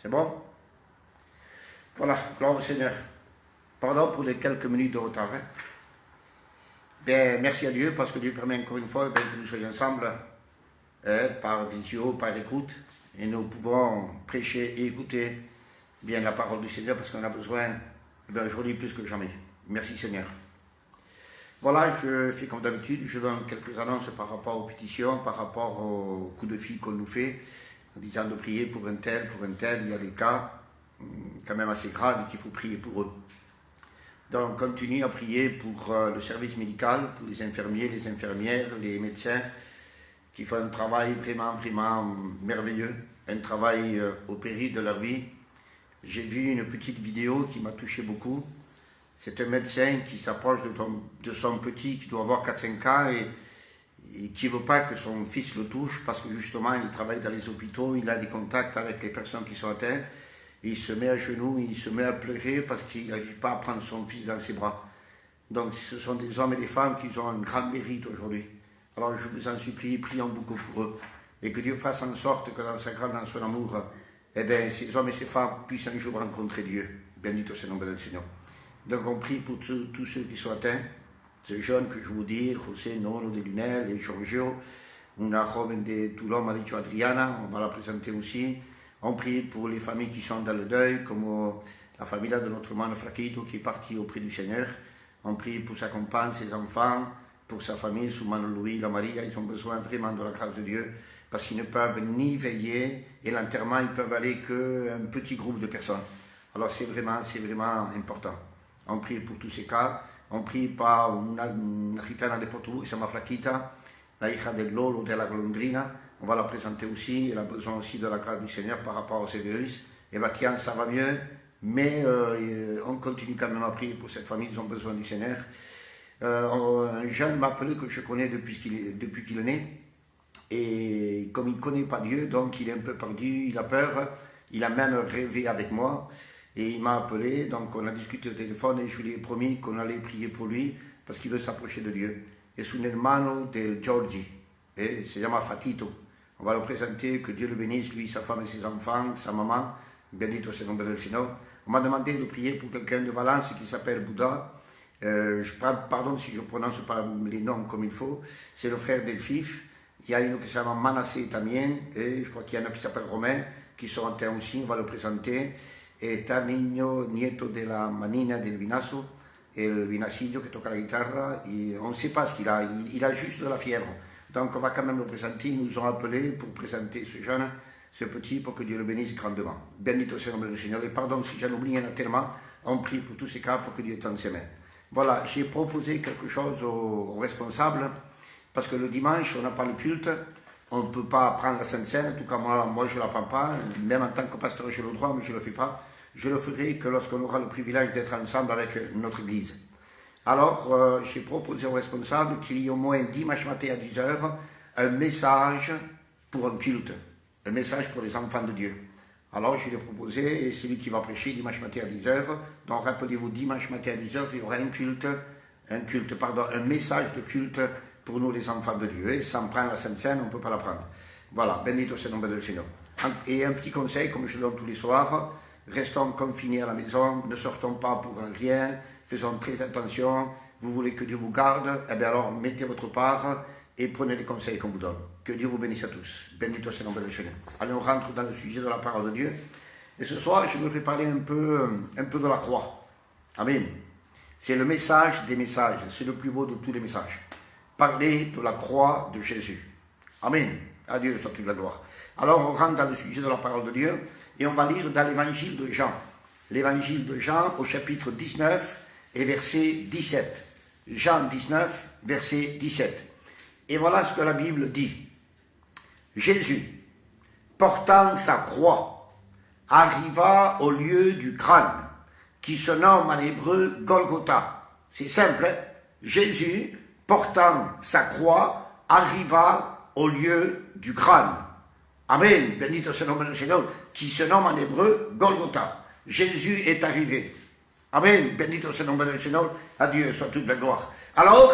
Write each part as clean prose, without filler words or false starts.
C'est bon? Voilà, gloire au Seigneur. Pardon pour les quelques minutes de retard. Bien, merci à Dieu parce que Dieu permet encore une fois que nous soyons ensemble par visio, par écoute, et nous pouvons prêcher et écouter bien la parole du Seigneur parce qu'on a besoin d'aujourd'hui plus que jamais. Merci Seigneur. Voilà, je fais comme d'habitude, je donne quelques annonces par rapport aux pétitions, par rapport aux coups de fil qu'on nous fait, en disant de prier pour un tel, il y a des cas quand même assez graves et qu'il faut prier pour eux. Donc, continue à prier pour le service médical, pour les infirmiers, les infirmières, les médecins, qui font un travail vraiment merveilleux, un travail au péril de leur vie. J'ai vu une petite vidéo qui m'a touché beaucoup. C'est un médecin qui s'approche de son petit, qui doit avoir 4-5 ans, et qui ne veut pas que son fils le touche, parce que justement, il travaille dans les hôpitaux, il a des contacts avec les personnes qui sont atteintes. Il se met à genoux, il se met à pleurer parce qu'il n'arrive pas à prendre son fils dans ses bras. Donc ce sont des hommes et des femmes qui ont un grand mérite aujourd'hui. Alors je vous en supplie, prions beaucoup pour eux. Et que Dieu fasse en sorte que dans sa grâce, dans son amour, ces hommes et ces femmes puissent un jour rencontrer Dieu. Bendito sia il nome del Signore. Donc on prie pour tous ceux qui sont atteints. Ces jeunes que je vous dis, José, Nono de Lunel et Giorgio, una joven de Toulon, Maricho Adriana, on va la présenter aussi. On prie pour les familles qui sont dans le deuil, comme la famille de notre hermano Fraquito qui est parti auprès du Seigneur. On prie pour sa compagne, ses enfants, pour sa famille, son mano Louis, la Maria. Ils ont besoin vraiment de la grâce de Dieu parce qu'ils ne peuvent ni veiller et l'enterrement, ils peuvent aller qu'un petit groupe de personnes. Alors c'est vraiment important. On prie pour tous ces cas. On prie pour una gitana de Porto qui s'appelle Fraquita, la hija del Lolo de la Golondrina. On va la présenter aussi, elle a besoin aussi de la grâce du Seigneur par rapport à ces virus. Et Batian, ça va mieux, mais on continue quand même à prier pour cette famille, ils ont besoin du Seigneur. Un jeune m'a appelé que je connais depuis qu'il est né, et comme il ne connaît pas Dieu, donc il est un peu perdu, il a peur, il a même rêvé avec moi, et il m'a appelé, donc on a discuté au téléphone, et je lui ai promis qu'on allait prier pour lui, parce qu'il veut s'approcher de Dieu. Et son hermano del Giorgi, et il se llama Fatito. On va le présenter, que Dieu le bénisse, lui, sa femme et ses enfants, sa maman. Bendito sia il nome del Signore. On m'a demandé de prier pour quelqu'un de Valence qui s'appelle Bouddha. Pardon si je ne prononce pas les noms comme il faut. C'est le frère del Fif. Il y a une qui s'appelle Manassé Tamien, et je crois qu'il y en a qui s'appelle Romain, qui sont atteints aussi, on va le présenter. Et un niño, nieto de la manina del Vinasso, el Vinacillo qui toca la guitare. Et on ne sait pas ce qu'il a, il a juste de la fièvre. Donc on va quand même le présenter, ils nous ont appelés pour présenter ce jeune, ce petit, pour que Dieu le bénisse grandement. Bendito sia il nome del Signore. Et pardon si j'en oublie, il y en a tellement, on prie pour tous ces cas pour que Dieu tende ses mains. Voilà, j'ai proposé quelque chose aux responsables, parce que le dimanche, on n'a pas le culte, on ne peut pas prendre la Sainte Seine, en tout cas moi je ne la prends pas, même en tant que pasteur j'ai le droit, mais je ne le fais pas. Je le ferai que lorsqu'on aura le privilège d'être ensemble avec notre Église. Alors, j'ai proposé aux responsables qu'il y ait au moins dimanche matin à 10h un message pour un culte, un message pour les enfants de Dieu. Alors, je lui ai proposé, et celui qui va prêcher dimanche matin à 10h, donc rappelez-vous, dimanche matin à 10h, il y aura un message de culte pour nous les enfants de Dieu. Et sans prendre la Sainte Seine, on ne peut pas la prendre. Voilà, bendito sia il nome del Signore. Et un petit conseil, comme je le donne tous les soirs, restons confinés à la maison, ne sortons pas pour rien, faisons très attention. Vous voulez que Dieu vous garde, eh bien alors mettez votre part et prenez les conseils qu'on vous donne. Que Dieu vous bénisse à tous. Bendito sia il nome del Signore. Allez, on rentre dans le sujet de la parole de Dieu. Et ce soir, je voudrais parler un peu de la croix. Amen. C'est le message des messages, c'est le plus beau de tous les messages. Parler de la croix de Jésus. Amen. À Dieu soit toute la gloire. Alors, on rentre dans le sujet de la parole de Dieu. Et on va lire dans l'évangile de Jean. L'évangile de Jean au chapitre 19 et verset 17. Jean 19, verset 17. Et voilà ce que la Bible dit. Jésus, portant sa croix, arriva au lieu du crâne, qui se nomme en hébreu Golgotha. C'est simple, hein? Jésus, portant sa croix, arriva au lieu du crâne. Amen, bendito sia il nome del Signore, qui se nomme en hébreu Golgotha. Jésus est arrivé. Amen, bendito sia il nome del Signore, à Dieu soit toute la gloire. Alors,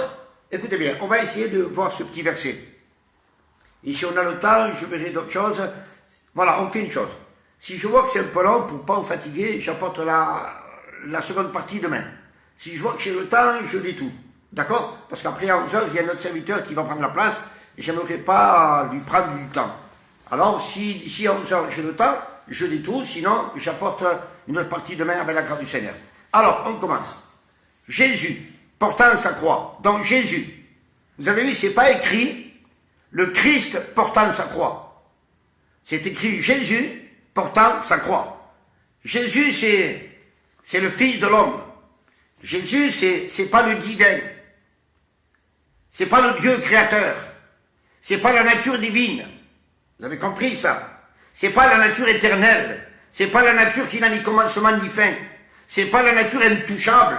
écoutez bien, on va essayer de voir ce petit verset. Et si on a le temps, je verrai d'autres choses. Voilà, on fait une chose. Si je vois que c'est un peu long, pour ne pas vous fatiguer, j'apporte la seconde partie demain. Si je vois que j'ai le temps, je dis tout. D'accord? Parce qu'après, à 11h, il y a notre serviteur qui va prendre la place et je n'aimerais pas lui prendre du temps. Alors, si d'ici à 11h, j'ai le temps, je dis tout. Sinon, j'apporte une autre partie demain avec la grâce du Seigneur. Alors, on commence. Jésus, portant sa croix. Donc, Jésus. Vous avez vu, c'est pas écrit le Christ portant sa croix. C'est écrit Jésus portant sa croix. Jésus, c'est le Fils de l'homme. Jésus, c'est pas le divin. C'est pas le Dieu créateur. C'est pas la nature divine. Vous avez compris ça? C'est pas la nature éternelle. C'est pas la nature qui n'a ni commencement ni fin. C'est pas la nature intouchable.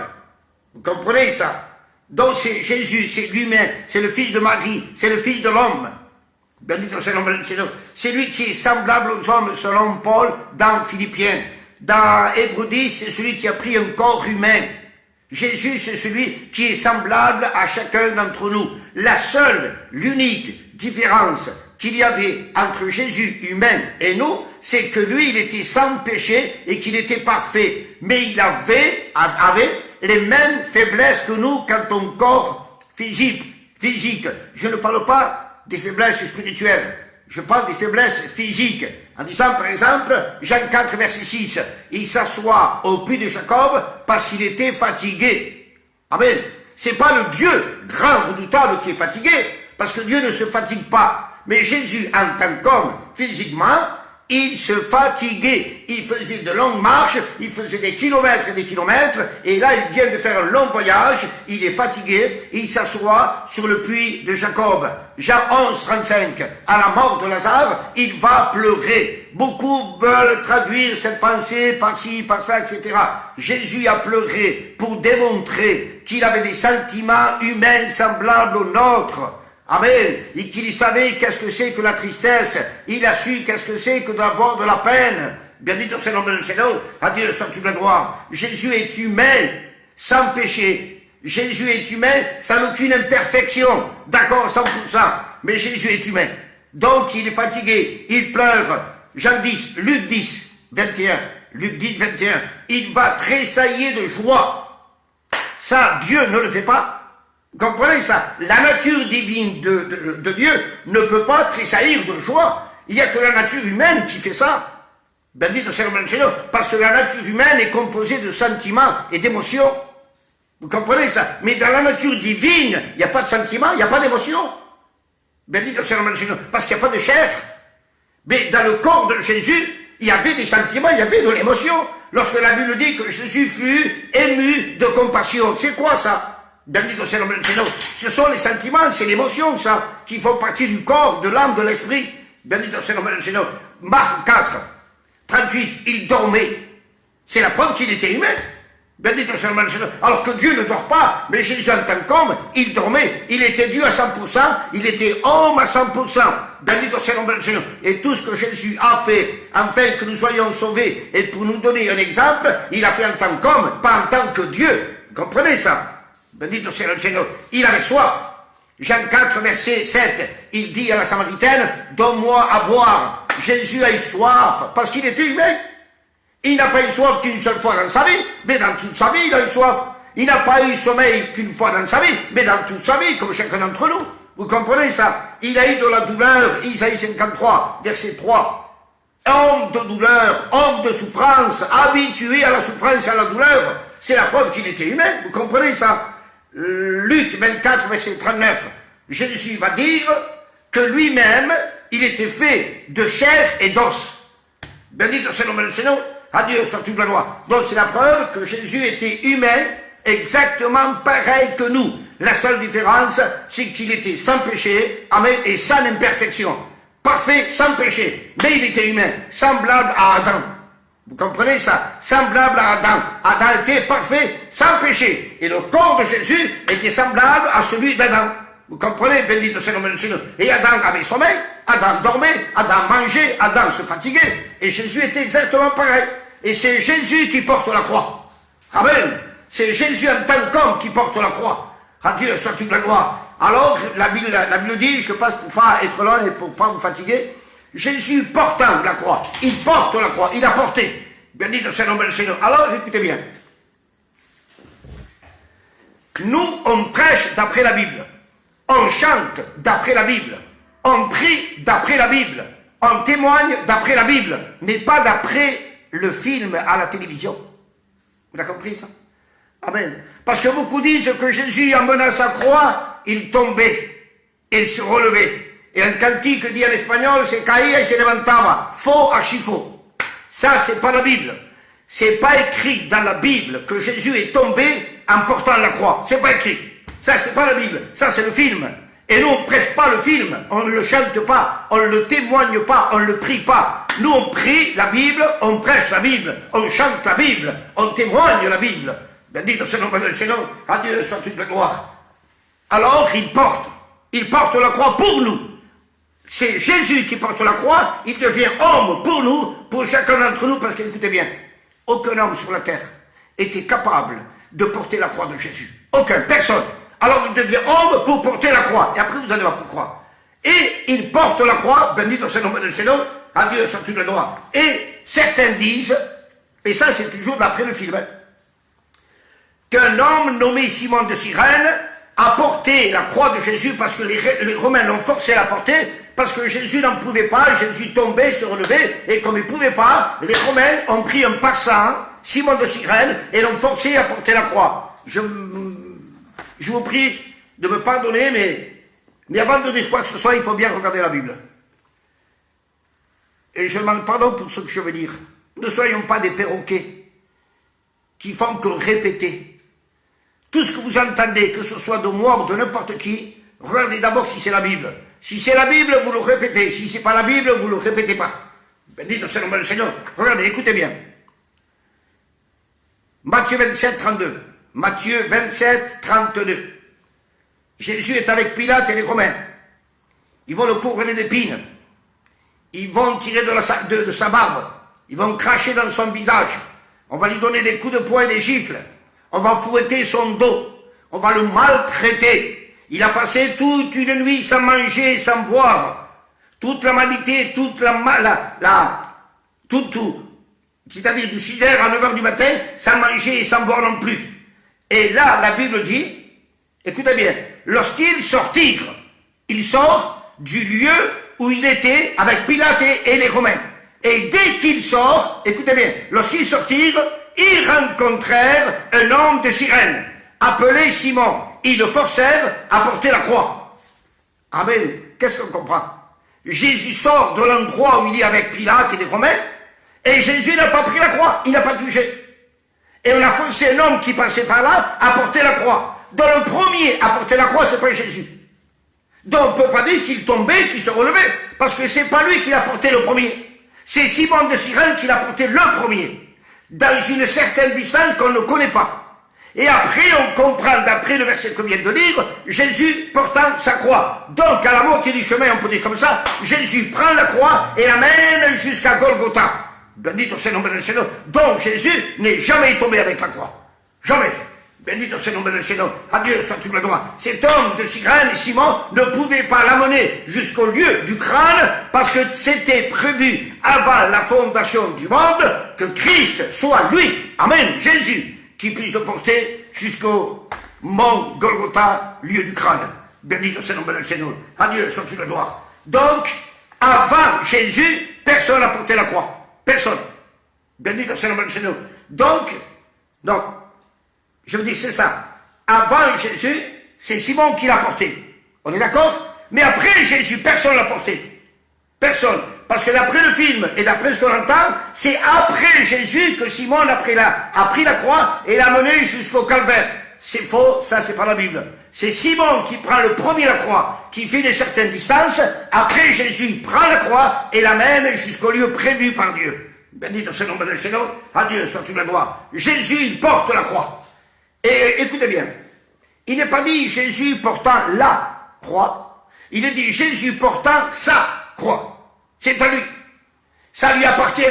Vous comprenez ça? Donc c'est Jésus, c'est lui-même, c'est le Fils de Marie, c'est le Fils de l'homme. C'est lui qui est semblable aux hommes selon Paul dans Philippiens. Dans Hébreux 10, c'est celui qui a pris un corps humain. Jésus, c'est celui qui est semblable à chacun d'entre nous. La seule, l'unique différence qu'il y avait entre Jésus humain et nous, c'est que lui, il était sans péché et qu'il était parfait. Mais il avait les mêmes faiblesses que nous quant au corps physique. Je ne parle pas des faiblesses spirituelles. Je parle des faiblesses physiques. En disant, par exemple, Jean 4, verset 6, il s'assoit au puits de Jacob parce qu'il était fatigué. Amen. C'est pas le Dieu grand, redoutable qui est fatigué, parce que Dieu ne se fatigue pas. Mais Jésus, en tant qu'homme, physiquement, il se fatiguait. Il faisait de longues marches, il faisait des kilomètres et des kilomètres, et là, il vient de faire un long voyage, il est fatigué, il s'assoit sur le puits de Jacob. Jean 11, 35, à la mort de Lazare, il va pleurer. Beaucoup veulent traduire cette pensée par-ci, par-ça, etc. Jésus a pleuré pour démontrer qu'il avait des sentiments humains semblables aux nôtres. Amen. Et qu'il savait qu'est-ce que c'est que la tristesse. Il a su qu'est-ce que c'est que d'avoir de la peine. Bien dit, c'est l'homme de Seigneur, à Dieu soit toute la gloire. Jésus est humain, sans péché. Jésus est humain, sans aucune imperfection. D'accord, 100%. Mais Jésus est humain. Donc, il est fatigué, il pleure. Jean 10, Luc 10, 21. Luc 10, 21. Il va tressaillir de joie. Ça, Dieu ne le fait pas. Vous comprenez ça? La nature divine de Dieu ne peut pas tressaillir de joie. Il n'y a que la nature humaine qui fait ça. Bendito sea le Seigneur. Parce que la nature humaine est composée de sentiments et d'émotions. Vous comprenez ça? Mais dans la nature divine, il n'y a pas de sentiments, il n'y a pas d'émotions. Bendito sea le Seigneur. Parce qu'il n'y a pas de chair. Mais dans le corps de Jésus, il y avait des sentiments, il y avait de l'émotion. Lorsque la Bible dit que Jésus fut ému de compassion, c'est quoi ça? Ce sont les sentiments, c'est l'émotion, ça, qui font partie du corps, de l'âme, de l'esprit. Marc 4, 38, il dormait. C'est la preuve qu'il était humain. Alors que Dieu ne dort pas, mais Jésus en tant qu'homme, il dormait. Il était Dieu à 100%, il était homme à 100%. Et tout ce que Jésus a fait, afin que nous soyons sauvés, et pour nous donner un exemple, il a fait en tant qu'homme, pas en tant que Dieu. Vous comprenez ça? Bendito sea le Seigneur. Il avait soif. Jean 4, verset 7, il dit à la Samaritaine, donne-moi à boire. Jésus a eu soif, parce qu'il était humain. Il n'a pas eu soif qu'une seule fois dans sa vie, mais dans toute sa vie, il a eu soif. Il n'a pas eu sommeil qu'une fois dans sa vie, mais dans toute sa vie, comme chacun d'entre nous. Vous comprenez ça? Il a eu de la douleur, Isaïe 53, verset 3. Homme de douleur, homme de souffrance, habitué à la souffrance et à la douleur. C'est la preuve qu'il était humain, vous comprenez ça? Luc 24, verset 39, Jésus va dire que lui-même, il était fait de chair et d'os. Bendito sea le nom du Seigneur, à Dieu soit toute la gloire. Donc c'est la preuve que Jésus était humain, exactement pareil que nous. La seule différence, c'est qu'il était sans péché, amen, et sans imperfection. Parfait, sans péché. Mais il était humain, semblable à Adam. Vous comprenez ça? Semblable à Adam. Adam était parfait, sans péché. Et le corps de Jésus était semblable à celui d'Adam. Vous comprenez? Bendito sea le nom du Seigneur. Et Adam avait sommeil, Adam dormait, Adam mangeait, Adam se fatiguait. Et Jésus était exactement pareil. Et c'est Jésus qui porte la croix. Amen. C'est Jésus en tant qu'homme qui porte la croix. À Dieu soit toute la gloire. Alors, la Bible dit, je passe pour pas être long et pour pas vous fatiguer, Jésus portant la croix. Il porte la croix. Il a porté. Béni soit le nom du Seigneur. Alors, écoutez bien. Nous, on prêche d'après la Bible. On chante d'après la Bible. On prie d'après la Bible. On témoigne d'après la Bible. Mais pas d'après le film à la télévision. Vous avez compris ça? Amen. Parce que beaucoup disent que Jésus, en menant sa croix, il tombait. Et il se relevait. Et un cantique dit en espagnol, c'est caía et se levantaba. Faux, archi faux. Ça, c'est pas la Bible. C'est pas écrit dans la Bible que Jésus est tombé en portant la croix. C'est pas écrit. Ça, c'est pas la Bible. Ça, c'est le film. Et nous, on prêche pas le film. On ne le chante pas. On ne le témoigne pas. On ne le prie pas. Nous, on prie la Bible. On prêche la Bible. On chante la Bible. On témoigne la Bible. Bendito soit le nom du Seigneur. À Dieu soit toute la gloire. Alors, il porte la croix pour nous. C'est Jésus qui porte la croix. Il devient homme pour nous, pour chacun d'entre nous. Parce que, écoutez bien, aucun homme sur la terre était capable de porter la croix de Jésus. Aucun, personne. Alors il devient homme pour porter la croix. Et après vous allez voir pourquoi. Et il porte la croix, bendito soit le nom du Seigneur, à Dieu soit tout le droit. Et certains disent, et ça c'est toujours d'après le film, qu'un homme nommé Simon de Cyrène a porté la croix de Jésus parce que les Romains l'ont forcé à la porter, parce que Jésus n'en pouvait pas, Jésus tombait, se relevait, et comme il ne pouvait pas, les Romains ont pris un passant, Simon de Cyrène, et l'ont forcé à porter la croix. Je vous prie de me pardonner, mais avant de dire quoi que ce soit, il faut bien regarder la Bible. Et je demande pardon pour ce que je veux dire. Ne soyons pas des perroquets qui font que répéter. Tout ce que vous entendez, que ce soit de moi ou de n'importe qui, regardez d'abord si c'est la Bible. Si c'est la Bible, vous le répétez. Si c'est pas la Bible, vous le répétez pas. Bendito soit le nom du Seigneur. Regardez, écoutez bien. Matthieu 27, 32. Matthieu 27, 32. Jésus est avec Pilate et les Romains. Ils vont le couronner d'épines. Ils vont tirer de sa barbe. Ils vont cracher dans son visage. On va lui donner des coups de poing et des gifles. On va fouetter son dos. On va le maltraiter. Il a passé toute une nuit sans manger et sans boire. Toute la humanité, toute c'est-à-dire du 6h à 9h du matin, sans manger et sans boire non plus. Et là, la Bible dit, écoutez bien, lorsqu'ils sortirent, il sort du lieu où il était avec Pilate et les Romains. Et dès qu'il sort, écoutez bien, lorsqu'ils sortirent, ils rencontrèrent un homme de Cyrène, appelé Simon. Ils le forcèrent à porter la croix. Amen. Qu'est-ce qu'on comprend? Jésus sort de l'endroit où il est avec Pilate et les Romains, et Jésus n'a pas pris la croix, il n'a pas touché. Et on a forcé un homme qui passait par là à porter la croix. Dans le premier à porter la croix, c'est pas Jésus. Donc on ne peut pas dire qu'il tombait, qu'il se relevait, parce que c'est pas lui qui l'a porté le premier. C'est Simon de Cyrène qui l'a porté le premier, dans une certaine distance qu'on ne connaît pas. Et après, on comprend, d'après le verset que vient de lire, Jésus portant sa croix. Donc, à la moitié du chemin, on peut dire comme ça, Jésus prend la croix et l'amène jusqu'à Golgotha. Bendito soit le nom du Seigneur. Donc, Jésus n'est jamais tombé avec la croix. Jamais. Bendito soit le nom du Seigneur. Adieu, soit tout le droit. Cet homme de Cyrène, Simon, ne pouvait pas l'amener jusqu'au lieu du crâne parce que c'était prévu avant la fondation du monde que Christ soit lui. Amen. Jésus. Qui puisse le porter jusqu'au mont Golgotha, lieu du crâne. Bendito soit le nom du Seigneur. Adieu, soit tout le droit. Donc, avant Jésus, personne n'a porté la croix. Personne. Bendito soit le nom du Seigneur. Donc, je veux dire, c'est ça. Avant Jésus, c'est Simon qui l'a porté. On est d'accord? Mais après Jésus, personne ne l'a porté. Personne. Parce que d'après le film et d'après ce qu'on entend, c'est après Jésus que Simon a pris la croix et l'a mené jusqu'au calvaire. C'est faux, ça c'est pas la Bible. C'est Simon qui prend le premier la croix, qui fait de certaines distances. Après Jésus prend la croix et l'amène jusqu'au lieu prévu par Dieu. Bendito soit le nom du Seigneur. À Dieu soit toute la gloire. Jésus, il porte la croix. Et écoutez bien, il n'est pas dit Jésus portant la croix. Il est dit Jésus portant sa croix. C'est à lui. Ça lui appartient.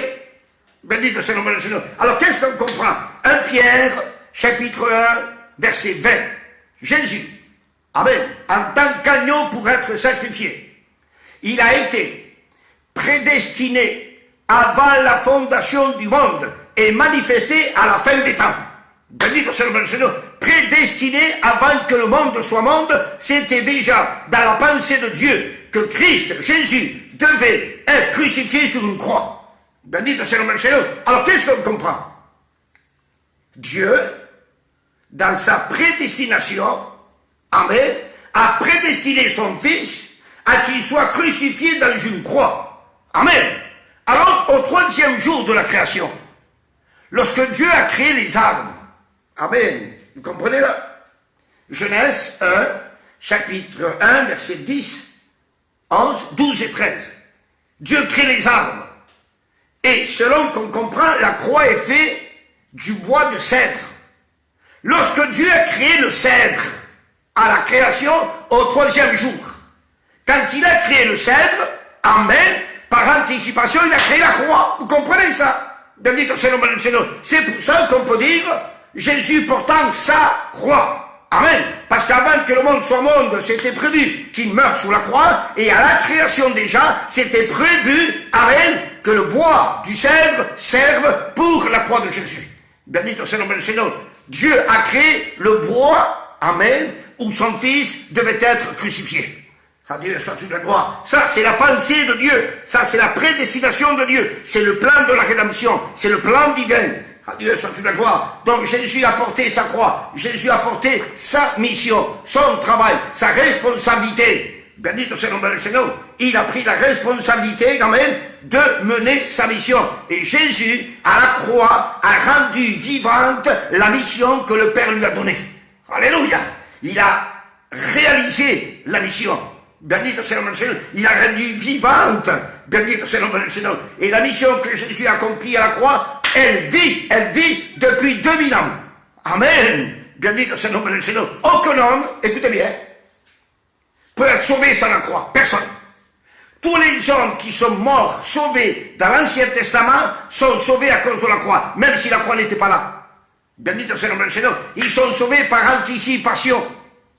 Bendito soit le nom du Seigneur. Alors qu'est-ce qu'on comprend? 1 Pierre, chapitre 1, verset 20. Jésus, amen, en tant qu'agneau pour être sacrifié, il a été prédestiné avant la fondation du monde et manifesté à la fin des temps. Bendito soit le Seigneur. Prédestiné avant que le monde soit monde, c'était déjà dans la pensée de Dieu que Christ, Jésus, devait être crucifié sur une croix. Bendito soit le Seigneur. Alors qu'est-ce qu'on comprend? Dieu, dans sa prédestination, amen, a prédestiné son Fils à qu'il soit crucifié dans une croix. Amen. Alors, au troisième jour de la création, lorsque Dieu a créé les arbres, amen, vous comprenez là? Genèse 1, chapitre 1, versets 10, 11, 12 et 13. Dieu crée les arbres. Et selon qu'on comprend, la croix est faite du bois de cèdre. Lorsque Dieu a créé le cèdre à la création au troisième jour, quand il a créé le cèdre, amen, par anticipation, il a créé la croix. Vous comprenez ça? C'est pour ça qu'on peut dire Jésus portant sa croix. Amen. Parce qu'avant que le monde soit monde, c'était prévu qu'il meure sous la croix, et à la création déjà, c'était prévu, amen, que le bois du cèdre serve pour la croix de Jésus. Bendito sea le nombre del Señor. Dieu a créé le bois, amen, où son Fils devait être crucifié. À Dieu soit toute la gloire. Ça, c'est la pensée de Dieu. Ça, c'est la prédestination de Dieu. C'est le plan de la rédemption. C'est le plan divin. À Dieu soit toute la gloire. Donc Jésus a porté sa croix. Jésus a porté sa mission, son travail, sa responsabilité. Bendito sea le nombre del Señor. Il a pris la responsabilité, quand même, de mener sa mission. Et Jésus, à la croix, a rendu vivante la mission que le Père lui a donnée. Alléluia. Il a réalisé la mission. Bendito sea le nombre del Señor. Il a rendu vivante. Bendito sea le nombre del Señor. Et la mission que Jésus a accomplie à la croix, elle vit depuis 2000 ans. Amen. Bendito sea le nombre del Señor. Aucun homme, écoutez bien, peut être sauvé sans la croix. Personne. Tous les hommes qui sont morts, sauvés dans l'Ancien Testament, sont sauvés à cause de la croix, même si la croix n'était pas là. Bendito sea le nombre del Señor. Ils sont sauvés par anticipation.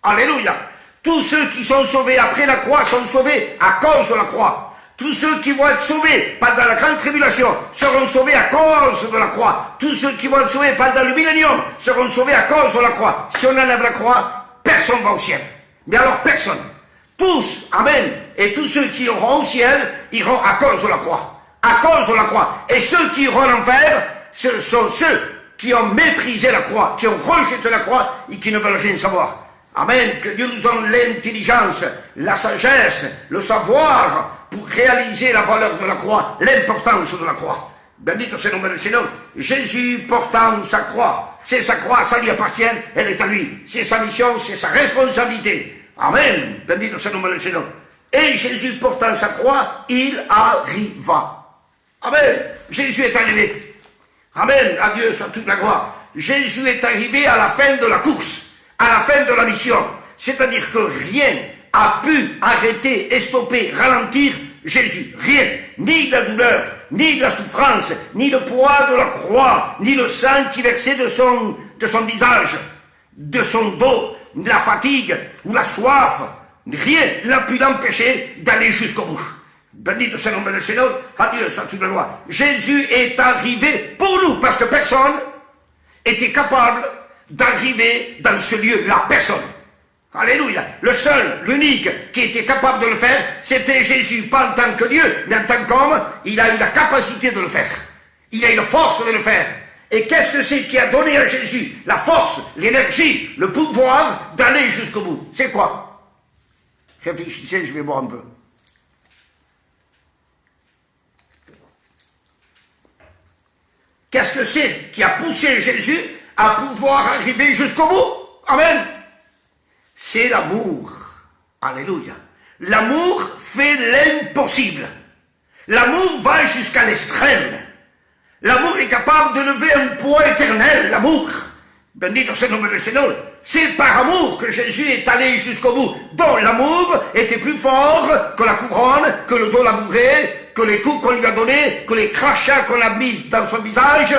Alléluia. Tous ceux qui sont sauvés après la croix sont sauvés à cause de la croix. Tous ceux qui vont être sauvés pendant la grande tribulation seront sauvés à cause de la croix. Tous ceux qui vont être sauvés pendant le millénium seront sauvés à cause de la croix. Si on enlève la croix, personne ne va au ciel. Mais alors personne. Tous, amen, et tous ceux qui iront au ciel iront à cause de la croix. À cause de la croix. Et ceux qui iront en enfer, ce sont ceux qui ont méprisé la croix, qui ont rejeté la croix et qui ne veulent rien savoir. Amen, que Dieu nous donne l'intelligence, la sagesse, le savoir pour réaliser la valeur de la croix, l'importance de la croix. Bendito sea le nombre del Señor. Jésus portant sa croix, c'est sa croix, ça lui appartient, elle est à lui. C'est sa mission, c'est sa responsabilité. Amen, bendito sea le nombre del Señor. Et Jésus portant sa croix, il arriva. Amen, Jésus est arrivé. Amen, à Dieu soit toute la gloire. Jésus est arrivé à la fin de la course, à la fin de la mission. C'est-à-dire que rien a pu arrêter, stopper, ralentir Jésus. Rien. Ni la douleur, ni la souffrance, ni le poids de la croix, ni le sang qui versait de son visage, de son dos, la fatigue ou la soif. Rien n'a pu l'empêcher d'aller jusqu'au bout. Bendito sea le nombre del Señor. Adieu, soit toute la gloire. Jésus est arrivé pour nous, parce que personne était capable d'arriver dans ce lieu-là. Personne. Alléluia. Le seul, l'unique qui était capable de le faire, c'était Jésus. Pas en tant que Dieu, mais en tant qu'homme, il a eu la capacité de le faire. Il a eu la force de le faire. Et qu'est-ce que c'est qui a donné à Jésus la force, l'énergie, le pouvoir d'aller jusqu'au bout? C'est quoi? Réfléchissez, je vais boire un peu. Qu'est-ce que c'est qui a poussé Jésus à pouvoir arriver jusqu'au bout? Amen. C'est l'amour. Alléluia. L'amour fait l'impossible. L'amour va jusqu'à l'extrême. L'amour est capable de lever un poids éternel. L'amour. Bendito sea le nombre del Señor. C'est par amour que Jésus est allé jusqu'au bout. Donc l'amour était plus fort que la couronne, que le dos labouré, que les coups qu'on lui a donnés, que les crachats qu'on a mis dans son visage,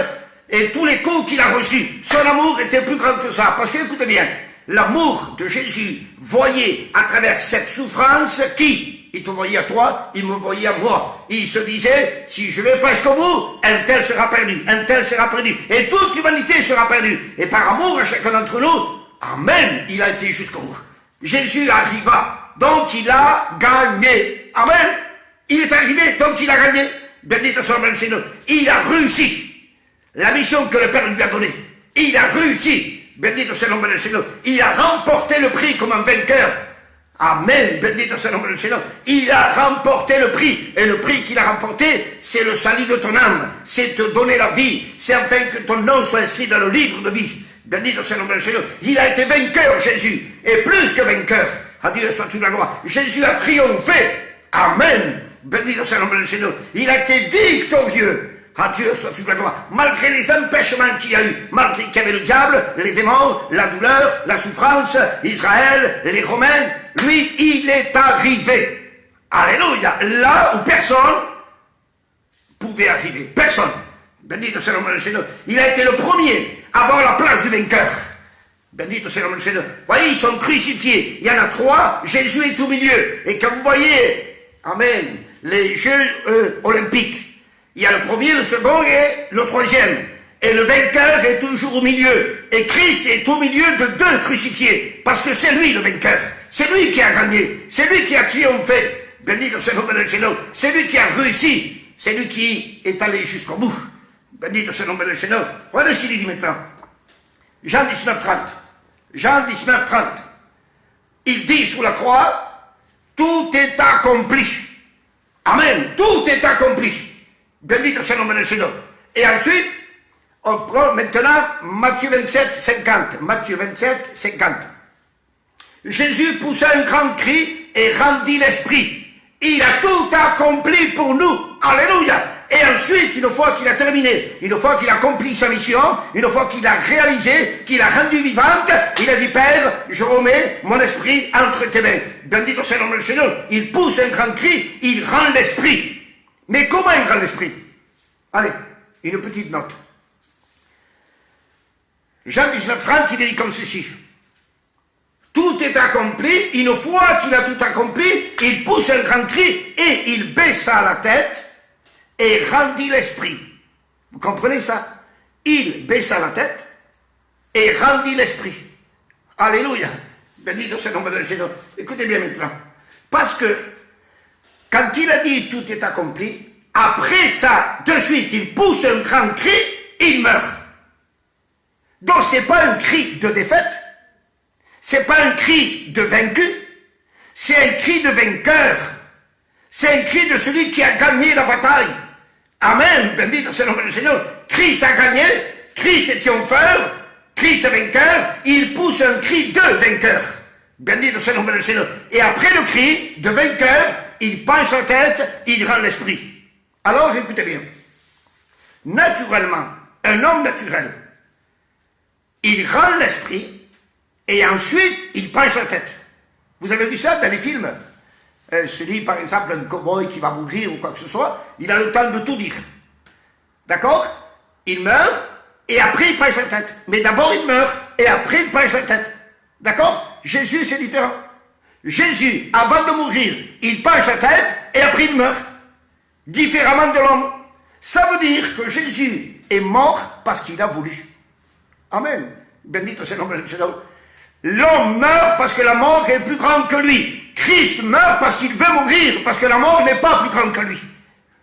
et tous les coups qu'il a reçus. Son amour était plus grand que ça. Parce que, écoutez bien, l'amour de Jésus voyait à travers cette souffrance qui? il te voyait à toi, il me voyait à moi. Il se disait, si je vais pas jusqu'au bout, un tel sera perdu, un tel sera perdu, et toute l'humanité sera perdue. Et par amour à chacun d'entre nous, amen, il a été jusqu'au bout. Jésus arriva, donc il a gagné. Amen. Il est arrivé, donc il a gagné. Béni soit le Seigneur. Il a réussi la mission que le Père lui a donnée. Il a réussi. Béni soit le nom du Seigneur. Il a remporté le prix comme un vainqueur. Amen. Béni soit le nom du Seigneur. Il a remporté le prix. Et le prix qu'il a remporté, c'est le salut de ton âme. C'est te donner la vie. C'est afin que ton nom soit inscrit dans le livre de vie. Béni soit le nom du Seigneur. Il a été vainqueur, Jésus. Et plus que vainqueur. À Dieu soit toute la gloire. Jésus a triomphé. Amen. Béni soit le nom du Seigneur. Il a été victorieux. À Dieu soit toute la gloire. Malgré les empêchements qu'il y a eu, malgré qu'il y avait le diable, les démons, la douleur, la souffrance, Israël, les Romains, lui, il est arrivé. Alléluia. Là où personne pouvait arriver. Personne. Béni soit le nom du Seigneur. Il a été le premier à avoir la place du vainqueur. Béni soit le nom du Seigneur. Vous voyez, ils sont crucifiés. Il y en a 3, Jésus est au milieu. Et quand vous voyez, amen, les Jeux olympiques, il y a le premier, le second et le troisième. Et le vainqueur est toujours au milieu. Et Christ est au milieu de 2 crucifiés. Parce que c'est lui le vainqueur. C'est lui qui a gagné. C'est lui qui a triomphé. Béni soit le nom du Seigneur. C'est lui qui a réussi. C'est lui qui est allé jusqu'au bout. Béni soit le nom du Seigneur. Voilà ce qu'il dit maintenant. Jean 19, 30. Jean 19, 30. Il dit sur la croix, tout est accompli. Amen. Tout est accompli. Béni soit le nom du Seigneur. Et ensuite, on prend maintenant Matthieu 27, 50. Matthieu 27, 50. Jésus poussa un grand cri et rendit l'esprit. Il a tout accompli pour nous. Alléluia. Et ensuite, une fois qu'il a terminé, une fois qu'il a accompli sa mission, une fois qu'il a réalisé, qu'il a rendu vivante, il a dit, Père, je remets mon esprit entre tes mains. Béni soit le nom du Seigneur. Il pousse un grand cri, il rend l'esprit. Mais comment il rend l'esprit? Allez, une petite note. Jean 19, 30, il est dit comme ceci. Tout est accompli, une fois qu'il a tout accompli, il pousse un grand cri et il baissa la tête et rendit l'esprit. Vous comprenez ça? Il baissa la tête et rendit l'esprit. Alléluia. Béni soit le nom du Seigneur. Écoutez bien maintenant. Parce que quand il a dit tout est accompli, après ça, de suite, il pousse un grand cri, il meurt. Donc c'est pas un cri de défaite, c'est pas un cri de vaincu, c'est un cri de vainqueur. C'est un cri de celui qui a gagné la bataille. Amen. Béni soit le nom du Seigneur. Christ a gagné, Christ est triompheur, Christ est vainqueur, il pousse un cri de vainqueur. Béni soit le nom du Seigneur. Et après le cri de vainqueur, il penche la tête, il rend l'esprit. Alors, écoutez bien. Naturellement, un homme naturel, il rend l'esprit et ensuite, il penche la tête. Vous avez vu ça dans les films? Celui, par exemple, un cow-boy qui va mourir ou quoi que ce soit, il a le temps de tout dire. D'accord? Il meurt et après, il penche la tête. Mais d'abord, il meurt et après, il penche la tête. D'accord? Jésus, c'est différent. Jésus, avant de mourir, il penche la tête et après, il meurt. Différemment de l'homme. Ça veut dire que Jésus est mort parce qu'il a voulu. Amen. Béni soit le nom du Seigneur. L'homme meurt parce que la mort est plus grande que lui. Christ meurt parce qu'il veut mourir, parce que la mort n'est pas plus grande que lui.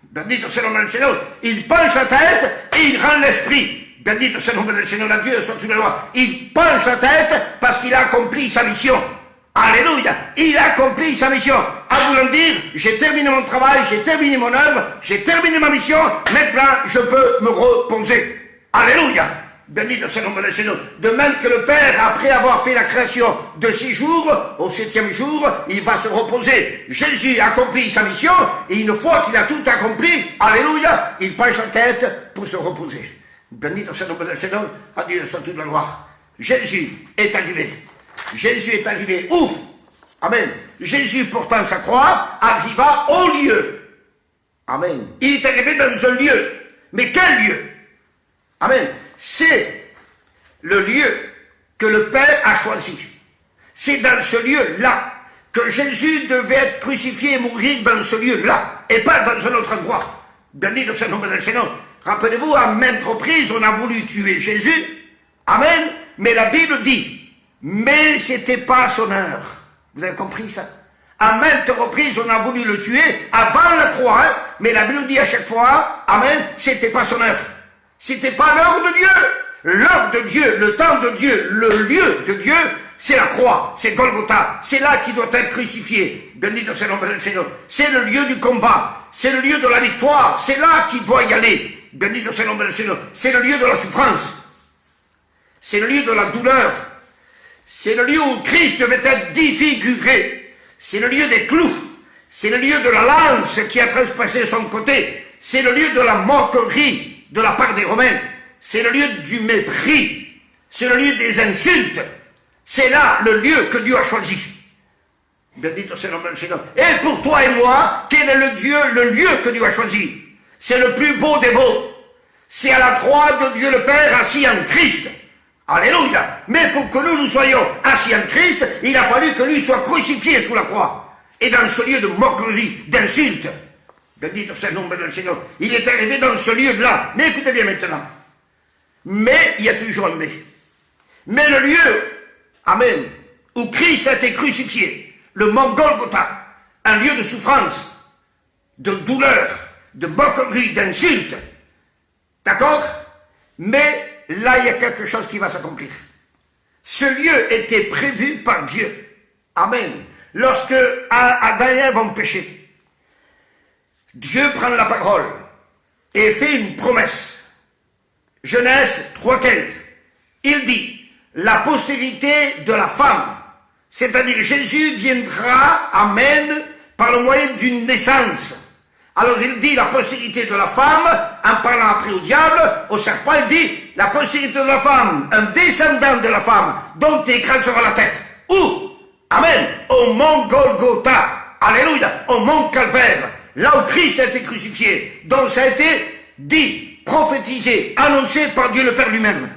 Béni soit le nom du Seigneur. Il penche la tête et il rend l'esprit. Béni soit le nom du Seigneur. La Dieu soit toute la loi. Il penche la tête parce qu'il a accompli sa mission. Alléluia. Il a accompli sa mission. À vouloir dire, j'ai terminé mon travail, j'ai terminé mon œuvre, j'ai terminé ma mission, maintenant je peux me reposer. Alléluia. Béni soit le nom du Seigneur. De même que le Père, après avoir fait la création de 6 jours, au 7e jour, il va se reposer. Jésus a accompli sa mission, et une fois qu'il a tout accompli, alléluia, il penche la tête pour se reposer. Béni soit le nom du Seigneur. À Dieu soit toute la gloire. Jésus est arrivé. Jésus est arrivé où? Amen. Jésus, portant sa croix, arriva au lieu. Amen. Il est arrivé dans un lieu. Mais quel lieu? Amen. C'est le lieu que le Père a choisi. C'est dans ce lieu-là que que Jésus devait être crucifié et mourir dans ce lieu-là, et pas dans un autre endroit. Béni de ce nom de Seigneur. Rappelez-vous, à maintes reprises, on a voulu tuer Jésus. Amen. Mais la Bible dit, mais c'était pas son heure. Vous avez compris ça? À maintes reprises, on a voulu le tuer avant la croix, hein? Mais la Bible dit à chaque fois, amen, c'était pas son heure. C'était pas l'heure de Dieu. L'heure de Dieu, le temps de Dieu, le lieu de Dieu, c'est la croix, c'est Golgotha. C'est là qu'il doit être crucifié. Béni de ce nom de Seigneur. C'est le lieu du combat. C'est le lieu de la victoire. C'est là qu'il doit y aller. Béni de ce nom de Seigneur. C'est le lieu de la souffrance. C'est le lieu de la douleur. C'est le lieu où Christ devait être défiguré. C'est le lieu des clous. C'est le lieu de la lance qui a transpassé son côté. C'est le lieu de la moquerie de la part des Romains. C'est le lieu du mépris. C'est le lieu des insultes. C'est là le lieu que Dieu a choisi. Béni soit le nom du Seigneur. Et pour toi et moi, quel est le lieu que Dieu a choisi? C'est le plus beau des beaux. C'est à la droite de Dieu le Père assis en Christ. Alléluia. Mais pour que nous soyons assis en Christ, il a fallu que lui soit crucifié sous la croix. Et dans ce lieu de moquerie, d'insulte. Béni soit le nom du Seigneur. Il est arrivé dans ce lieu-là. Mais écoutez bien maintenant. Mais il y a toujours un mais. Mais le lieu, amen, où Christ a été crucifié, le mont Golgotha, un lieu de souffrance, de douleur, de moquerie, d'insulte. D'accord? Mais là, il y a quelque chose qui va s'accomplir. Ce lieu était prévu par Dieu. Amen. Lorsque Adam et Ève ont péché, Dieu prend la parole et fait une promesse. Genèse 3,15. Il dit, la postérité de la femme, c'est-à-dire Jésus viendra, amen, par le moyen d'une naissance. Alors il dit la postérité de la femme, en parlant après au diable, au serpent, il dit la postérité de la femme, un descendant de la femme, dont tu écraseras la tête. Où? Amen. Au mont Golgotha. Alléluia. Au mont Calvaire. Là où Christ a été crucifié. Donc ça a été dit, prophétisé, annoncé par Dieu le Père lui-même.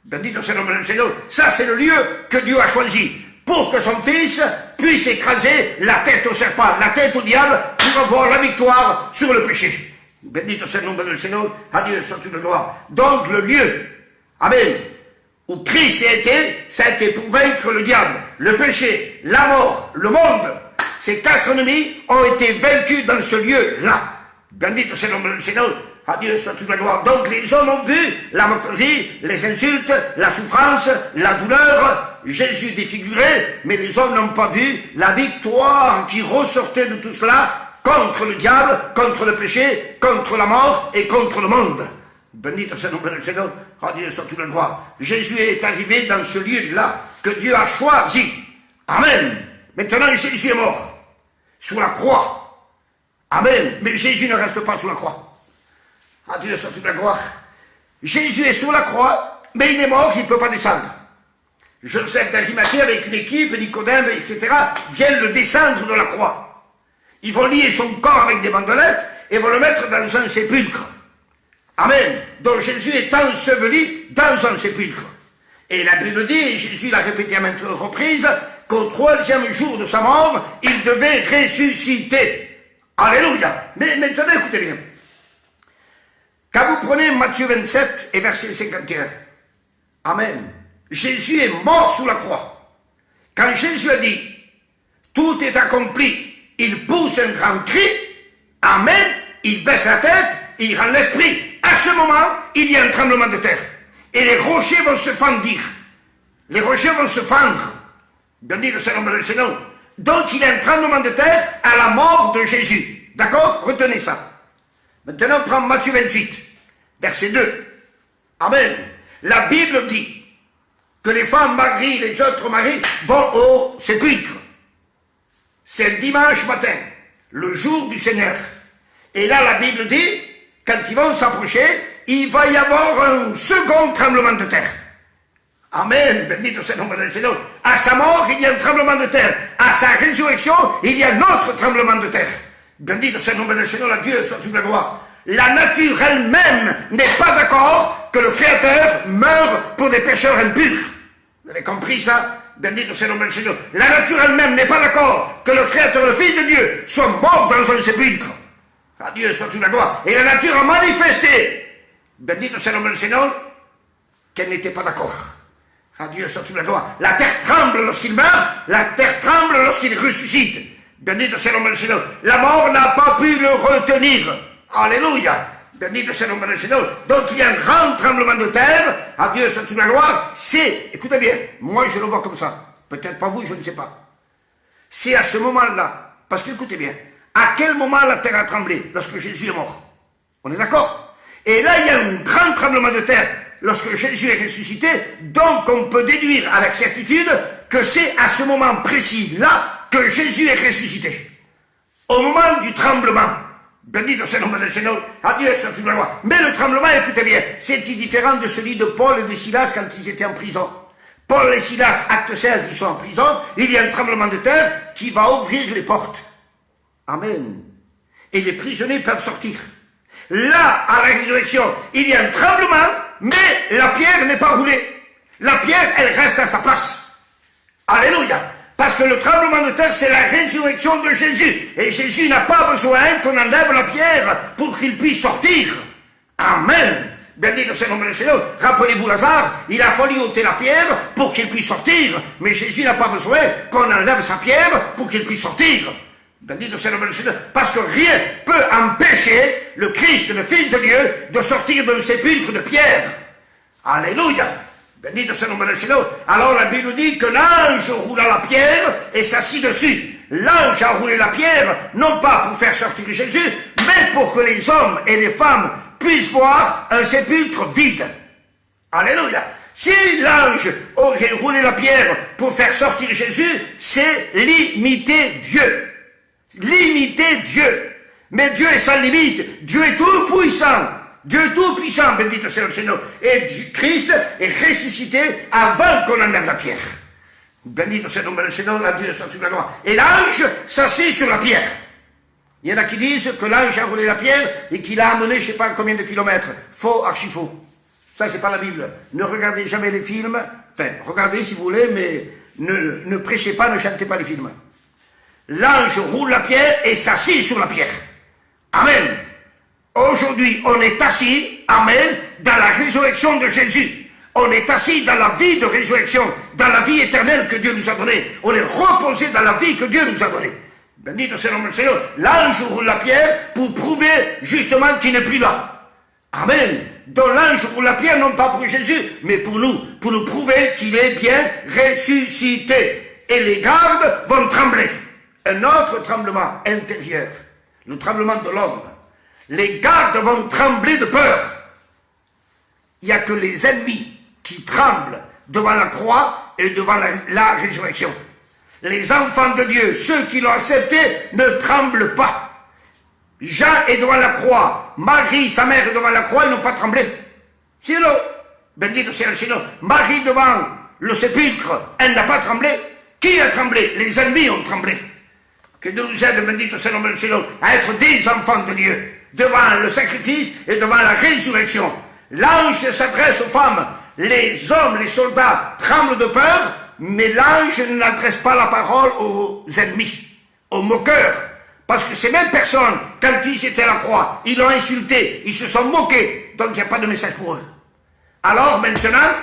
Bendito soit le nom du Seigneur. Ça c'est le lieu que Dieu a choisi pour que son fils puisse écraser la tête au serpent, la tête au diable, pour avoir la victoire sur le péché. Bendito soit le nom du Seigneur. À Dieu soit toute la gloire. Donc le lieu, amen, où Christ a été, ça a été pour vaincre le diable, le péché, la mort, le monde. Ces quatre ennemis ont été vaincus dans ce lieu-là. Bendito soit le nom du Seigneur. À Dieu soit toute la gloire. Donc les hommes ont vu la moquerie, les insultes, la souffrance, la douleur, Jésus défiguré, mais les hommes n'ont pas vu la victoire qui ressortait de tout cela contre le diable, contre le péché, contre la mort et contre le monde. Béni soit le nom du Seigneur. À Dieu soit toute la gloire. Jésus est arrivé dans ce lieu-là que Dieu a choisi. Amen. Maintenant Jésus est mort sur la croix. Amen. Mais Jésus ne reste pas sur la croix. À Dieu soit toute la gloire. Jésus est sur la croix, mais il est mort, il ne peut pas descendre. Joseph d'Arimathée avec une équipe, Nicodème, etc., viennent le descendre de la croix. Ils vont lier son corps avec des bandelettes et vont le mettre dans un sépulcre. Amen. Donc Jésus est enseveli dans un sépulcre. Et la Bible dit, et Jésus l'a répété à maintes reprises, qu'au troisième jour de sa mort, il devait ressusciter. Alléluia. Mais maintenant, écoutez bien. Quand vous prenez Matthieu 27 et verset 51, amen, Jésus est mort sous la croix. Quand Jésus a dit, tout est accompli, il pousse un grand cri, amen, il baisse la tête et il rend l'esprit. À ce moment, il y a un tremblement de terre. Et les rochers vont se fendir. Les rochers vont se fendre. Béni le Seigneur. Donc il y a un tremblement de terre à la mort de Jésus. D'accord? Retenez ça. Maintenant, on prend Matthieu 28, verset 2. Amen. La Bible dit que les femmes marient, les autres maris, vont au sépulcre. C'est le dimanche matin, le jour du Seigneur. Et là, la Bible dit, quand ils vont s'approcher, il va y avoir un second tremblement de terre. Amen. Béni soit le nom du Seigneur. À sa mort, il y a un tremblement de terre. À sa résurrection, il y a un autre tremblement de terre. Béni soit le nom du Seigneur, à Dieu soit toute la gloire. La nature elle-même n'est pas d'accord que le Créateur meure pour des pécheurs impurs. Vous avez compris ça? Bendito soit le nom du Seigneur. La nature elle-même n'est pas d'accord que le Créateur, le Fils de Dieu, soit mort dans un sépulcre. À Dieu soit toute la gloire. Et la nature a manifesté, bendito soit le nom du Seigneur, qu'elle n'était pas d'accord. À Dieu soit toute la gloire. La terre tremble lorsqu'il meurt, la terre tremble lorsqu'il ressuscite. Bendito soit le nom du Seigneur. La mort n'a pas pu le retenir. Alléluia. Bendito soit le nom du Seigneur. Donc il y a un grand tremblement de terre. À Dieu soit toute la gloire. C'est, écoutez bien, moi je le vois comme ça. Peut-être pas vous, je ne sais pas. C'est à ce moment-là, parce que écoutez bien, à quel moment la terre a tremblé? Lorsque Jésus est mort. On est d'accord? Et là, il y a un grand tremblement de terre lorsque Jésus est ressuscité. Donc, on peut déduire avec certitude que c'est à ce moment précis-là que Jésus est ressuscité. Au moment du tremblement. Bendito soit le nom du Seigneur. Adieu, soit toute la gloire. Mais le tremblement, écoutez bien, c'est différent de celui de Paul et de Silas quand ils étaient en prison. Paul et Silas, acte 16, ils sont en prison. Il y a un tremblement de terre qui va ouvrir les portes. Amen. Et les prisonniers peuvent sortir. Là, à la résurrection, il y a un tremblement, mais la pierre n'est pas roulée. La pierre, elle reste à sa place. Alléluia. Parce que le tremblement de terre, c'est la résurrection de Jésus. Et Jésus n'a pas besoin qu'on enlève la pierre pour qu'il puisse sortir. Amen. Bendito soit le nom du Seigneur. Rappelez-vous Lazare, il a fallu ôter la pierre pour qu'il puisse sortir. Mais Jésus n'a pas besoin qu'on enlève sa pierre pour qu'il puisse sortir. Bendito soit le nom du Seigneur. Parce que rien peut empêcher le Christ, le Fils de Dieu, de sortir d'un sépulcre de pierre. Alléluia. Bendito soit le nom du Seigneur. Alors la Bible dit que l'ange roula la pierre et s'assit dessus. L'ange a roulé la pierre, non pas pour faire sortir Jésus, mais pour que les hommes et les femmes puissent voir un sépulcre vide. Alléluia. Si l'ange aurait roulé la pierre pour faire sortir Jésus, c'est limiter Dieu. Limiter Dieu. Mais Dieu est sans limite. Dieu est tout puissant. Dieu est tout puissant, bendito soit le Seigneur. Et Christ est ressuscité avant qu'on enlève la pierre. Bendito soit le nom du Seigneur, la Dieu soit toute la gloire. Et l'ange s'assit sur la pierre. Il y en a qui disent que l'ange a roulé la pierre et qu'il a amené je ne sais pas combien de kilomètres. Faux, archi faux. Ça, c'est pas la Bible. Ne regardez jamais les films. Enfin, regardez si vous voulez, mais ne prêchez pas, ne chantez pas les films. L'ange roule la pierre et s'assit sur la pierre. Amen. Aujourd'hui, on est assis, amen, dans la résurrection de Jésus. On est assis dans la vie de résurrection, dans la vie éternelle que Dieu nous a donnée. On est reposé dans la vie que Dieu nous a donnée. Bendito soit le nom du Seigneur. L'ange roule la pierre pour prouver justement qu'il n'est plus là. Amen. Donc l'ange roule la pierre non pas pour Jésus, mais pour nous prouver qu'il est bien ressuscité. Et les gardes vont trembler. Un autre tremblement intérieur, le tremblement de l'homme. Les gardes vont trembler de peur. Il n'y a que les ennemis qui tremblent devant la croix et devant la résurrection. Les enfants de Dieu, ceux qui l'ont accepté, ne tremblent pas. Jean est devant la croix, Marie, sa mère, est devant la croix, ils n'ont pas tremblé. C'est là. Bendito soit le Seigneur. Marie devant le sépulcre, elle n'a pas tremblé. Qui a tremblé? Les ennemis ont tremblé. Que Dieu nous aide, bendito soit le nom du Seigneur, à être des enfants de Dieu, devant le sacrifice et devant la résurrection. L'ange s'adresse aux femmes, les hommes, les soldats tremblent de peur, mais l'ange n'adresse pas la parole aux ennemis, aux moqueurs. Parce que ces mêmes personnes, quand ils étaient à la croix, ils l'ont insulté, ils se sont moqués, donc il n'y a pas de message pour eux. Alors maintenant,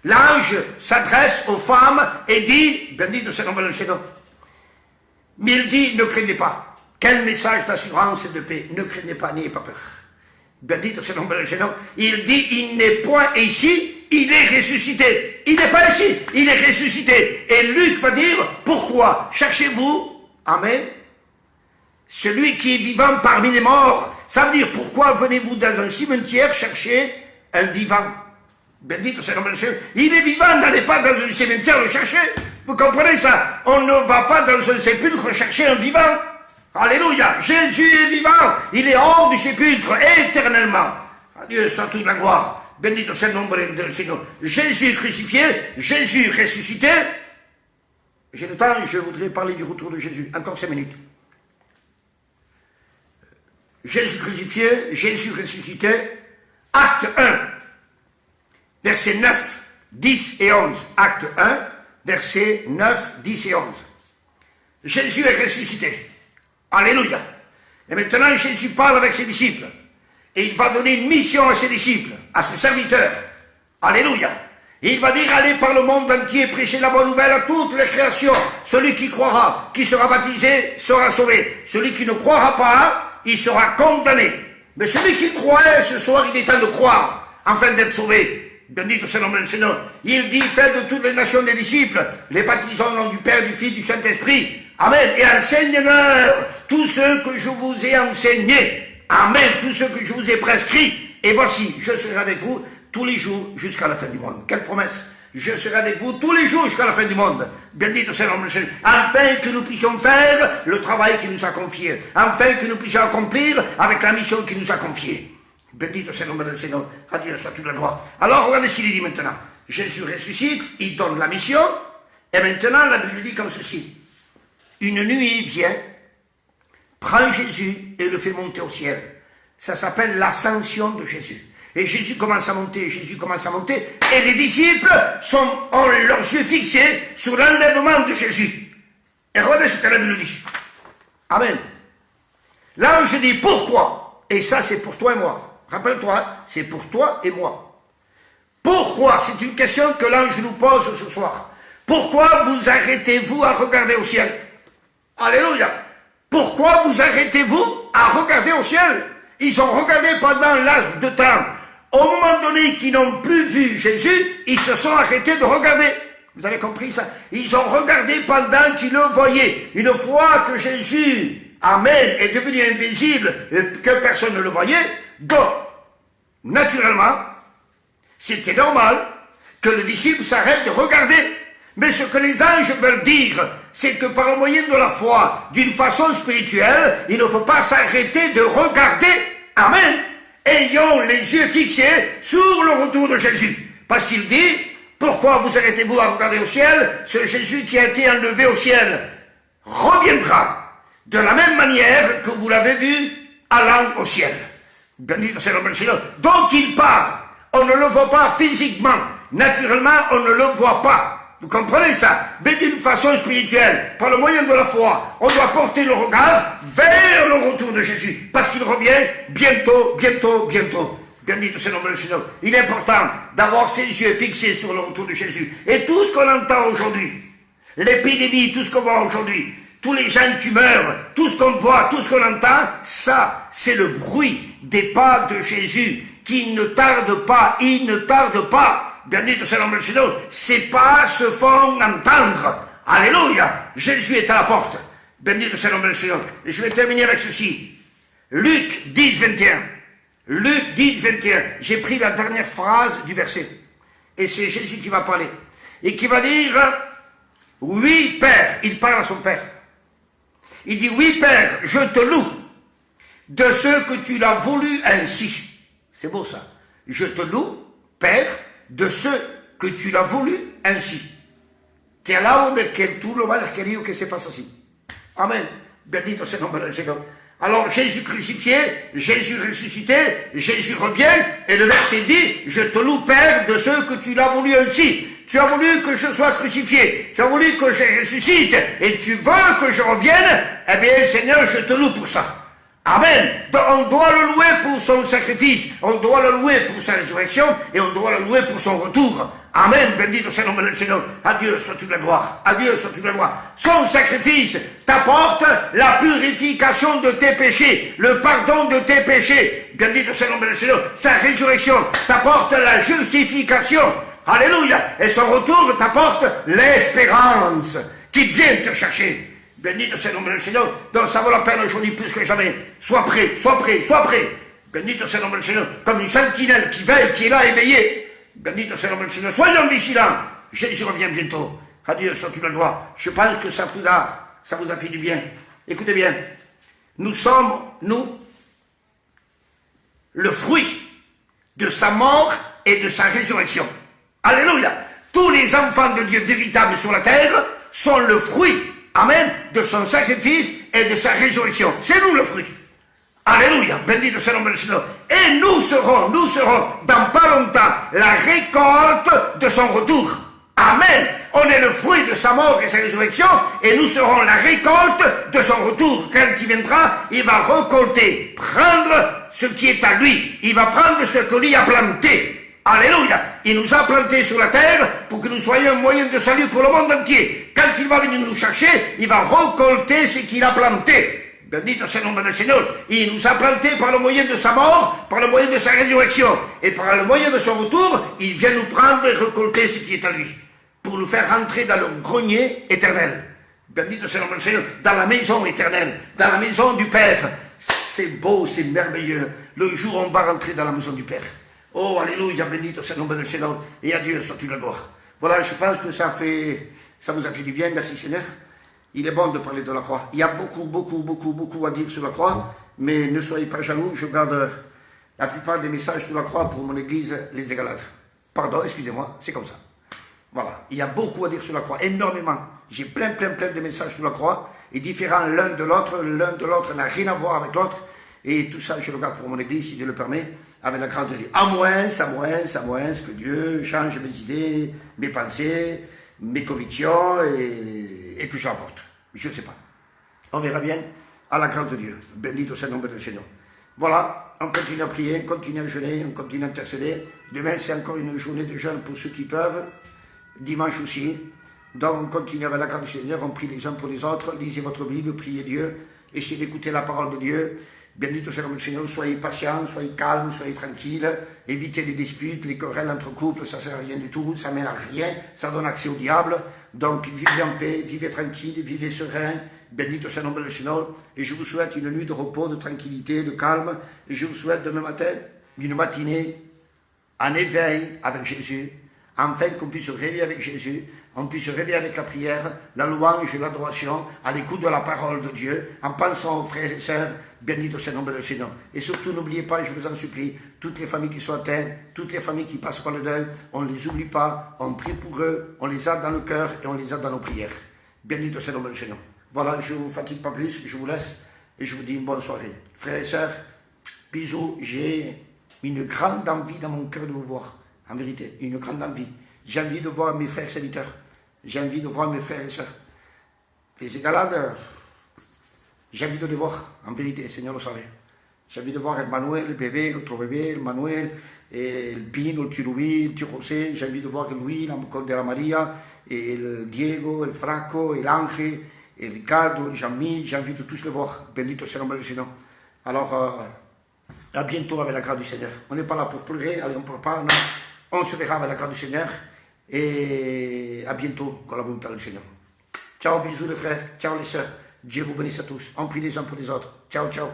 l'ange s'adresse aux femmes et dit, bendito soit le nom du Seigneur. Mais il dit, ne craignez pas. Quel message d'assurance et de paix. Ne craignez pas, n'ayez pas peur. Bendito soit le nom du Seigneur. Il dit, il n'est point ici, il est ressuscité. Il n'est pas ici, il est ressuscité. Et Luc va dire, pourquoi cherchez-vous, amen, celui qui est vivant parmi les morts. Ça veut dire, pourquoi venez-vous dans un cimetière chercher un vivant? Bendito soit le nom du Seigneur. Il est vivant, n'allez pas dans un cimetière le chercher. Vous comprenez ça? On ne va pas dans un sépulcre chercher un vivant. Alléluia. Jésus est vivant. Il est hors du sépulcre éternellement. À Dieu soit toute la gloire. Bendito soit le nom du Seigneur. Jésus crucifié, Jésus ressuscité. J'ai le temps, je voudrais parler du retour de Jésus. Encore 5 minutes. Jésus crucifié, Jésus ressuscité. Acte 1, verset 9 10 et 11. Acte 1, versets 9, 10 et 11. Jésus est ressuscité. Alléluia. Et maintenant, Jésus parle avec ses disciples. Et il va donner une mission à ses disciples, à ses serviteurs. Alléluia. Et il va dire, allez par le monde entier, prêcher la bonne nouvelle à toutes les créations. Celui qui croira, qui sera baptisé, sera sauvé. Celui qui ne croira pas, il sera condamné. Mais celui qui croit, ce soir, il est temps de croire, afin d'être sauvé. Bendito soit le nom du Seigneur. Il dit, faites de toutes les nations des disciples, les baptisant au nom du Père, du Fils, du Saint-Esprit. Amen. Et enseigne-leur tout ce que je vous ai enseigné. Amen. Tout ce que je vous ai prescrit. Et voici, je serai avec vous tous les jours jusqu'à la fin du monde. Quelle promesse! Je serai avec vous tous les jours jusqu'à la fin du monde. Bendito soit le nom du Seigneur. Afin que nous puissions faire le travail qu'il nous a confié. Afin que nous puissions accomplir avec la mission qu'il nous a confiée. Bendito soit le nom du Seigneur. À Dieu soit toute la gloire. Alors, regardez ce qu'il dit maintenant. Jésus ressuscite, il donne la mission. Et maintenant, la Bible dit comme ceci. Une nuit vient, prend Jésus et le fait monter au ciel. Ça s'appelle l'ascension de Jésus. Et Jésus commence à monter, et les disciples ont leurs yeux fixés sur l'enlèvement de Jésus. Et regardez ce que la Bible dit. Amen. L'ange dit pourquoi? Et ça c'est pour toi et moi. Rappelle-toi, c'est pour toi et moi. Pourquoi? C'est une question que l'ange nous pose ce soir. Pourquoi vous arrêtez-vous à regarder au ciel? Alléluia. Pourquoi vous arrêtez-vous à regarder au ciel? Ils ont regardé pendant l'âge de temps. Au moment donné qu'ils n'ont plus vu Jésus, ils se sont arrêtés de regarder. Vous avez compris ça? Ils ont regardé pendant qu'ils le voyaient. Une fois que Jésus, Amen, est devenu invisible et que personne ne le voyait, donc, naturellement, c'était normal que le disciple s'arrête de regarder. Mais ce que les anges veulent dire, c'est que par le moyen de la foi, d'une façon spirituelle, il ne faut pas s'arrêter de regarder. Amen. Ayons les yeux fixés sur le retour de Jésus. Parce qu'il dit, pourquoi vous arrêtez-vous à regarder au ciel? Ce Jésus qui a été enlevé au ciel reviendra de la même manière que vous l'avez vu allant au ciel. Bendito soit le nom du Seigneur. Donc il part. On ne le voit pas physiquement. Naturellement, on ne le voit pas. Vous comprenez ça? Mais d'une façon spirituelle, par le moyen de la foi, on doit porter le regard vers le retour de Jésus. Parce qu'il revient bientôt, bientôt, bientôt. Bendito soit le nom du Seigneur. Il est important d'avoir ses yeux fixés sur le retour de Jésus. Et tout ce qu'on entend aujourd'hui, l'épidémie, tout ce qu'on voit aujourd'hui, tous les gens qui meurent, tout ce qu'on voit, tout ce qu'on entend, ça, c'est le bruit des pas de Jésus qui ne tarde pas, il ne tarde pas. Bendito soit le nom du Seigneur. Ces pas se font entendre. Alléluia. Jésus est à la porte. Bendito soit le nom du Seigneur. Et je vais terminer avec ceci. Luc 10, 21. Luc 10, 21. J'ai pris la dernière phrase du verset. Et c'est Jésus qui va parler. Et qui va dire, oui, Père. Il parle à son Père. Il dit, oui, Père, je te loue de ce que tu l'as voulu ainsi. C'est beau ça. Je te loue, Père, de ce que tu l'as voulu ainsi. Te alabo de que tú lo hayas querido que se passe así. Amen. Bendito sea el nombre del Seigneur. Alors Jésus crucifié, Jésus ressuscité, Jésus revient, et le verset dit, je te loue Père de ce que tu l'as voulu ainsi. Tu as voulu que je sois crucifié, tu as voulu que je ressuscite, et tu veux que je revienne, eh bien Seigneur, je te loue pour ça. Amen. Donc, on doit le louer pour son sacrifice, on doit le louer pour sa résurrection, et on doit le louer pour son retour. Amen. Bendito sea le nom du Seigneur. À Dieu soit toute la gloire. À Dieu soit toute la gloire. Son sacrifice t'apporte la purification de tes péchés, le pardon de tes péchés. Bendito sea le nom du Seigneur. Sa résurrection t'apporte la justification. Alléluia. Et son retour t'apporte l'espérance qui vient te chercher. Bendito sea le nom du Seigneur. Donc ça vaut la peine aujourd'hui plus que jamais. Sois prêt, sois prêt, sois prêt. Bendito sea le nom du Seigneur. Comme une sentinelle qui veille, qui est là éveillée. Bendito sea le nom du Seigneur. Soyons vigilants. Jésus revient bientôt. Adieu, soit toute la gloire. Je pense que ça vous a fait du bien. Écoutez bien. Nous sommes, nous, le fruit de sa mort et de sa résurrection. Alléluia. Tous les enfants de Dieu véritables sur la terre sont le fruit, amen, de son sacrifice et de sa résurrection. C'est nous le fruit. Alléluia, bendito soit le nom du Seigneur. Et nous serons dans pas longtemps la récolte de son retour. Amen. On est le fruit de sa mort et sa résurrection et nous serons la récolte de son retour. Quand il viendra, il va récolter, prendre ce qui est à lui. Il va prendre ce que lui a planté. Alléluia. Il nous a plantés sur la terre pour que nous soyons un moyen de salut pour le monde entier. Quand il va venir nous chercher, il va récolter ce qu'il a planté. Bendito soit le nom du Seigneur. Il nous a plantés par le moyen de sa mort, par le moyen de sa résurrection. Et par le moyen de son retour, il vient nous prendre et récolter ce qui est à lui. Pour nous faire rentrer dans le grenier éternel. Bendito soit le nom du Seigneur. Dans la maison éternelle. Dans la maison du Père. C'est beau, c'est merveilleux. Le jour où on va rentrer dans la maison du Père. Oh, alléluia, bendito soit le nom du Seigneur. Et à Dieu soit-il la gloire. Voilà, je pense que ça vous a fait du bien. Merci Seigneur. Il est bon de parler de la croix. Il y a beaucoup à dire sur la croix, mais ne soyez pas jaloux, je garde la plupart des messages sur la croix pour mon église, les Égalates. Pardon, excusez-moi, c'est comme ça. Voilà, il y a beaucoup à dire sur la croix, énormément. J'ai plein de messages sur la croix, et différents l'un de l'autre n'a rien à voir avec l'autre, et tout ça je le garde pour mon église, si Dieu le permet, avec la grâce de Dieu. À moins que Dieu change mes idées, mes pensées, mes convictions, et que j'emporte. Je ne sais pas. On verra bien à la grâce de Dieu. Bendito soit le nom du Seigneur. Voilà, on continue à prier, on continue à jeûner, on continue à intercéder. Demain, c'est encore une journée de jeûne pour ceux qui peuvent. Dimanche aussi. Donc, on continue avec la grâce du Seigneur, on prie les uns pour les autres. Lisez votre Bible, priez Dieu. Essayez d'écouter la parole de Dieu. Bendito soit le nom du Seigneur. Soyez patients, soyez calmes, soyez tranquilles. Évitez les disputes, les querelles entre couples, ça ne sert à rien du tout. Ça mène à rien, ça donne accès au diable. Donc, vivez en paix, vivez tranquille, vivez serein. Bendito soit le nom du Seigneur. Et je vous souhaite une nuit de repos, de tranquillité, de calme. Et je vous souhaite demain matin une matinée en éveil avec Jésus. Enfin, qu'on puisse se réveiller avec Jésus. On puisse se réveiller avec la prière, la louange, l'adoration, à l'écoute de la parole de Dieu, en pensant aux frères et sœurs. Bendito soit le nom du Seigneur. Et surtout, n'oubliez pas, je vous en supplie, toutes les familles qui sont atteintes, toutes les familles qui passent par le deuil, on ne les oublie pas, on prie pour eux, on les a dans le cœur et on les a dans nos prières. Bendito soit le nom du Seigneur. Voilà, je ne vous fatigue pas plus, je vous laisse et je vous dis une bonne soirée. Frères et sœurs, bisous, j'ai une grande envie dans mon cœur de vous voir. En vérité, une grande envie. J'ai envie de voir mes frères sanitaires. J'ai envie de voir mes frères et sœurs. Les Égalades, j'ai envie de les voir, en vérité, Seigneur le savait. J'ai envie de voir el Manuel, le bébé, l'autre bébé, el Manuel, et el Pino, el Tirubi, el Tio José. J'ai envie de voir Louis, la mujer de la Maria, et el Diego, el Franco, el Ángel, el Ricardo, el Jean-Mi. J'ai envie de tous les voir. Bendito soit le nom du Seigneur. Alors, à bientôt avec la grâce du Seigneur. On n'est pas là pour pleurer, allez, on ne pleure pas, non. On se verra avec la grâce du Seigneur. Et à bientôt, dans la volonté du Seigneur. Ciao, bisous les frères, ciao les sœurs. Dieu vous bénisse à tous. On prie les uns pour les autres. Ciao, ciao.